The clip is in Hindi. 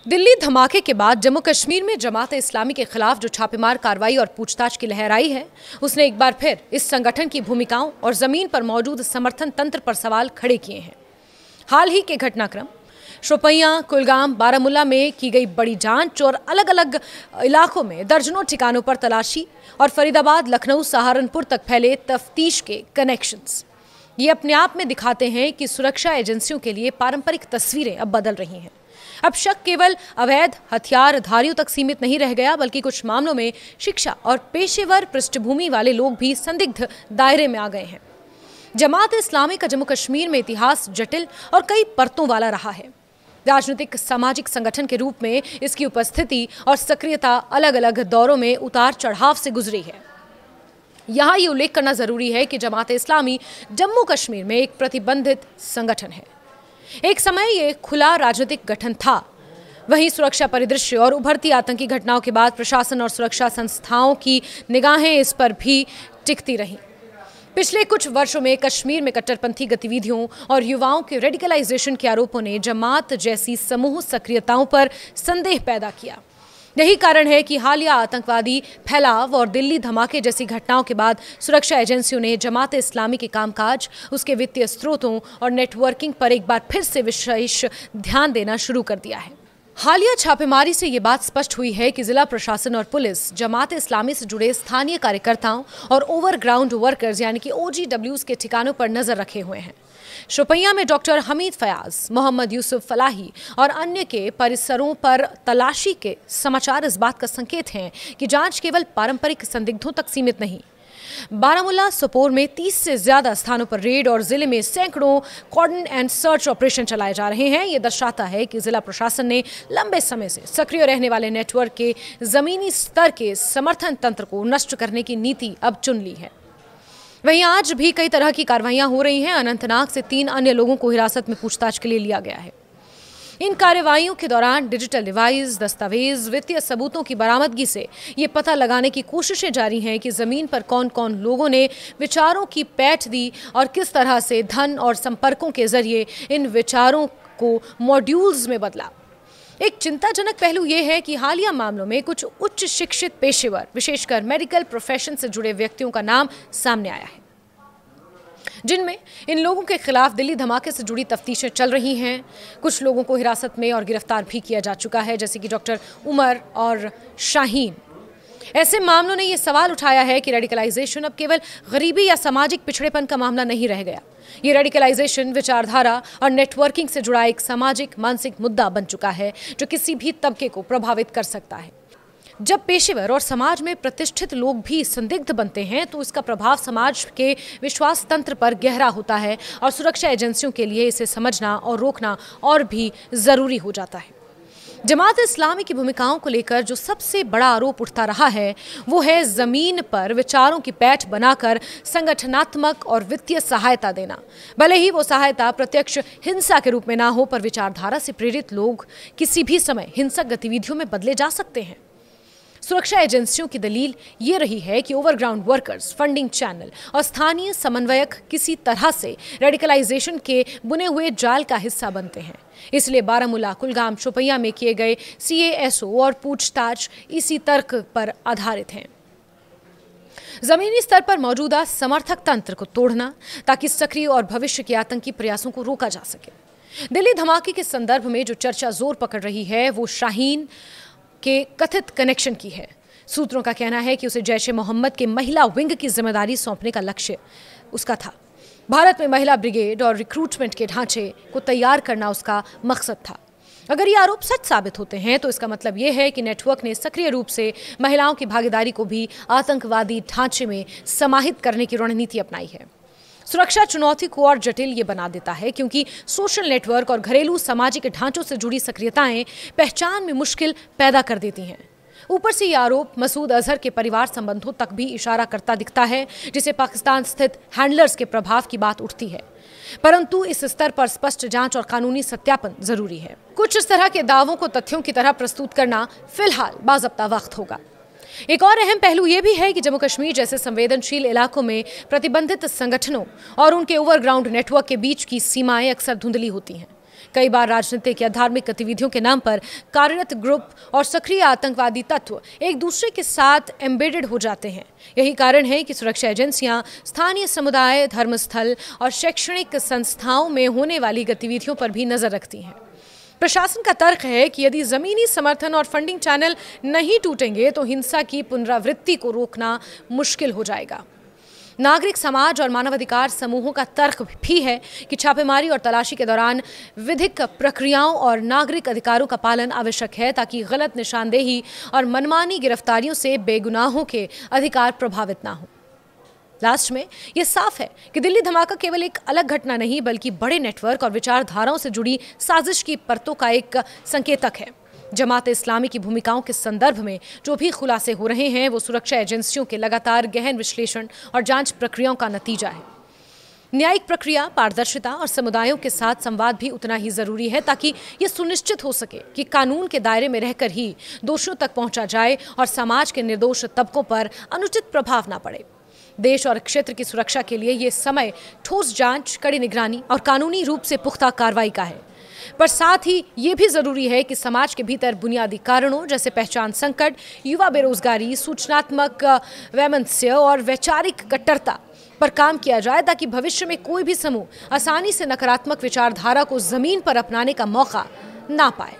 दिल्ली धमाके के बाद जम्मू कश्मीर में जमात इस्लामी के खिलाफ जो छापेमार कार्रवाई और पूछताछ की लहर आई है, उसने एक बार फिर इस संगठन की भूमिकाओं और जमीन पर मौजूद समर्थन तंत्र पर सवाल खड़े किए हैं। हाल ही के घटनाक्रम शोपियां, कुलगाम, बारामूला में की गई बड़ी जांच और अलग अलग इलाकों में दर्जनों ठिकानों पर तलाशी और फरीदाबाद, लखनऊ, सहारनपुर तक फैले तफ्तीश के कनेक्शंस, ये अपने आप में दिखाते हैं कि सुरक्षा एजेंसियों के लिए पारंपरिक तस्वीरें अब बदल रही हैं। अब शक केवल अवैध हथियारधारियों तक सीमित नहीं रह गया, बल्कि कुछ मामलों में शिक्षा और पेशेवर पृष्ठभूमि वाले लोग भी संदिग्ध दायरे में आ गए हैं। जमात इस्लामी का जम्मू कश्मीर में इतिहास जटिल और कई परतों वाला रहा है। राजनीतिक सामाजिक संगठन के रूप में इसकी उपस्थिति और सक्रियता अलग अलग दौरों में उतार चढ़ाव से गुजरी है। यहाँ ये उल्लेख करना जरूरी है कि जमात इस्लामी जम्मू कश्मीर में एक प्रतिबंधित संगठन है। एक समय ये खुला राजनीतिक गठन था। वहीं सुरक्षा परिदृश्य और उभरती आतंकी घटनाओं के बाद प्रशासन और सुरक्षा संस्थाओं की निगाहें इस पर भी टिकती रहीं। पिछले कुछ वर्षों में कश्मीर में कट्टरपंथी गतिविधियों और युवाओं के रेडिकलाइजेशन के आरोपों ने जमात जैसी समूह सक्रियताओं पर संदेह पैदा किया। यही कारण है कि हालिया आतंकवादी फैलाव और दिल्ली धमाके जैसी घटनाओं के बाद सुरक्षा एजेंसियों ने जमात इस्लामी के कामकाज, उसके वित्तीय स्रोतों और नेटवर्किंग पर एक बार फिर से विशेष ध्यान देना शुरू कर दिया है। हालिया छापेमारी से ये बात स्पष्ट हुई है कि जिला प्रशासन और पुलिस जमात इस्लामी से जुड़े स्थानीय कार्यकर्ताओं और ओवरग्राउंड वर्कर्स यानी कि OGWs के ठिकानों पर नजर रखे हुए हैं। शोपियां में डॉक्टर हमीद फयाज, मोहम्मद यूसुफ फलाही और अन्य के परिसरों पर तलाशी के समाचार इस बात का संकेत हैं कि जांच केवल पारंपरिक संदिग्धों तक सीमित नहीं। बारामूला, सोपोर में 30 से ज्यादा स्थानों पर रेड और जिले में सैकड़ों कॉर्डन एंड सर्च ऑपरेशन चलाए जा रहे हैं। ये दर्शाता है कि जिला प्रशासन ने लंबे समय से सक्रिय रहने वाले नेटवर्क के जमीनी स्तर के समर्थन तंत्र को नष्ट करने की नीति अब चुन ली है। वहीं आज भी कई तरह की कार्रवाइयां हो रही हैं। अनंतनाग से 3 अन्य लोगों को हिरासत में पूछताछ के लिए लिया गया है। इन कार्रवाइयों के दौरान डिजिटल डिवाइस, दस्तावेज, वित्तीय सबूतों की बरामदगी से ये पता लगाने की कोशिशें जारी हैं कि जमीन पर कौन कौन लोगों ने विचारों की पैठ दी और किस तरह से धन और संपर्कों के जरिए इन विचारों को मॉड्यूल्स में बदला। एक चिंताजनक पहलू यह है कि हालिया मामलों में कुछ उच्च शिक्षित पेशेवर, विशेषकर मेडिकल प्रोफेशन से जुड़े व्यक्तियों का नाम सामने आया है, जिनमें इन लोगों के खिलाफ दिल्ली धमाके से जुड़ी तफ्तीशें चल रही हैं। कुछ लोगों को हिरासत में और गिरफ्तार भी किया जा चुका है, जैसे कि डॉक्टर उमर और शाहीन। ऐसे मामलों ने यह सवाल उठाया है कि रेडिकलाइजेशन अब केवल गरीबी या सामाजिक पिछड़ेपन का मामला नहीं रह गया। ये रेडिकलाइजेशन विचारधारा और नेटवर्किंग से जुड़ा एक सामाजिक मानसिक मुद्दा बन चुका है, जो किसी भी तबके को प्रभावित कर सकता है। जब पेशेवर और समाज में प्रतिष्ठित लोग भी संदिग्ध बनते हैं, तो इसका प्रभाव समाज के विश्वास तंत्र पर गहरा होता है और सुरक्षा एजेंसियों के लिए इसे समझना और रोकना और भी जरूरी हो जाता है। जमात इस्लामी की भूमिकाओं को लेकर जो सबसे बड़ा आरोप उठता रहा है, वो है जमीन पर विचारों की पैठ बनाकर संगठनात्मक और वित्तीय सहायता देना। भले ही वो सहायता प्रत्यक्ष हिंसा के रूप में ना हो, पर विचारधारा से प्रेरित लोग किसी भी समय हिंसक गतिविधियों में बदले जा सकते हैं। सुरक्षा एजेंसियों की दलील ये रही है कि ओवरग्राउंड वर्कर्स, फंडिंग चैनल और स्थानीय समन्वयक किसी तरह से रेडिकलाइजेशन के बुने हुए जाल का हिस्सा बनते हैं। इसलिए बारामूला, कुलगाम, शोपियां में किए गए CASO और पूछताछ इसी तर्क पर आधारित हैं। जमीनी स्तर पर मौजूदा समर्थक तंत्र को तोड़ना, ताकि सक्रिय और भविष्य के आतंकी प्रयासों को रोका जा सके। दिल्ली धमाके के संदर्भ में जो चर्चा जोर पकड़ रही है, वो शाहीन के कथित कनेक्शन की है। सूत्रों का कहना है कि उसे जैश-ए-मोहम्मद के महिला विंग की जिम्मेदारी सौंपने का लक्ष्य उसका था। भारत में महिला ब्रिगेड और रिक्रूटमेंट के ढांचे को तैयार करना उसका मकसद था। अगर ये आरोप सच साबित होते हैं, तो इसका मतलब ये है कि नेटवर्क ने सक्रिय रूप से महिलाओं की भागीदारी को भी आतंकवादी ढांचे में समाहित करने की रणनीति अपनाई है। सुरक्षा चुनौती को और जटिल ये बना देता है, क्योंकि सोशल नेटवर्क और घरेलू सामाजिक ढांचों से जुड़ी सक्रियताएं पहचान में मुश्किल पैदा कर देती हैं। ऊपर से ये आरोप मसूद अजहर के परिवार संबंधों तक भी इशारा करता दिखता है, जिसे पाकिस्तान स्थित हैंडलर्स के प्रभाव की बात उठती है। परंतु इस स्तर पर स्पष्ट जांच और कानूनी सत्यापन जरूरी है। कुछ इस तरह के दावों को तथ्यों की तरह प्रस्तुत करना फिलहाल बाज़ाब्ता वक्त होगा। एक और अहम पहलू यह भी है कि जम्मू कश्मीर जैसे संवेदनशील इलाकों में प्रतिबंधित संगठनों और उनके ओवरग्राउंड नेटवर्क के बीच की सीमाएं अक्सर धुंधली होती हैं। कई बार राजनीतिक या धार्मिक गतिविधियों के नाम पर कार्यरत ग्रुप और सक्रिय आतंकवादी तत्व एक दूसरे के साथ एम्बेडेड हो जाते हैं। यही कारण है कि सुरक्षा एजेंसियां स्थानीय समुदाय, धर्मस्थल और शैक्षणिक संस्थाओं में होने वाली गतिविधियों पर भी नजर रखती हैं। प्रशासन का तर्क है कि यदि जमीनी समर्थन और फंडिंग चैनल नहीं टूटेंगे तो हिंसा की पुनरावृत्ति को रोकना मुश्किल हो जाएगा। नागरिक समाज और मानवाधिकार समूहों का तर्क भी है कि छापेमारी और तलाशी के दौरान विधिक प्रक्रियाओं और नागरिक अधिकारों का पालन आवश्यक है ताकि गलत निशानदेही और मनमानी गिरफ्तारियों से बेगुनाहों के अधिकार प्रभावित ना हो। लास्ट में यह साफ है कि दिल्ली धमाका केवल एक अलग घटना नहीं बल्कि बड़े नेटवर्क और विचारधाराओं से जुड़ी साजिश की परतों का एक संकेतक है। जमात इस्लामी की भूमिकाओं के संदर्भ में जो भी खुलासे हो रहे हैं वो सुरक्षा एजेंसियों के लगातार गहन विश्लेषण और जांच प्रक्रियाओं का नतीजा है। न्यायिक प्रक्रिया, पारदर्शिता और समुदायों के साथ संवाद भी उतना ही जरूरी है ताकि ये सुनिश्चित हो सके कि कानून के दायरे में रहकर ही दोषियों तक पहुंचा जाए और समाज के निर्दोष तबकों पर अनुचित प्रभाव न पड़े। देश और क्षेत्र की सुरक्षा के लिए ये समय ठोस जांच, कड़ी निगरानी और कानूनी रूप से पुख्ता कार्रवाई का है। पर साथ ही ये भी जरूरी है कि समाज के भीतर बुनियादी कारणों जैसे पहचान संकट, युवा बेरोजगारी, सूचनात्मक वैमनस्य और वैचारिक कट्टरता पर काम किया जाए ताकि भविष्य में कोई भी समूह आसानी से नकारात्मक विचारधारा को जमीन पर अपनाने का मौका ना पाए।